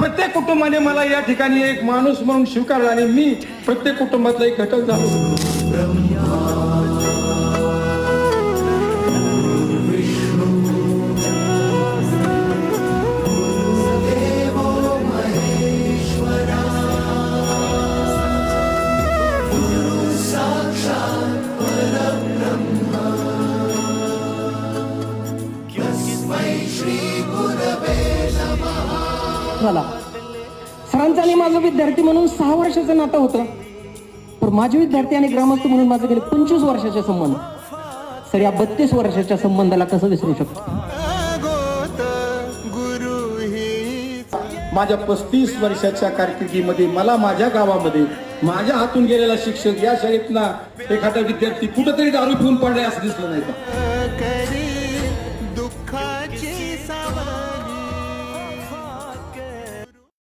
प्रत्येक कुटुंबाने मला या ठिकाणी एक माणूस म्हणून स्वीकारला आणि मी प्रत्येक कुटुंबातला एक घटक झालो. झाला. सरांचं आणि माझं विद्यार्थी म्हणून 6 वर्षाचं नातं होतं, पण माझे विद्यार्थी आणि ग्रामस्थ म्हणून माझं गेले 25 वर्षाचे संबंध. सर या 32 वर्षाच्या संबंधाला कसं विसरू शकतो? माझ्या 35 वर्षाच्या कारकिर्दीमध्ये मला माझ्या गावामध्ये माझ्या हातून गेलेला शिक्षक या शाळेतना एखादा विद्यार्थी कुठंतरी दारू पिऊन पडलाय असं दिसलं नाही का?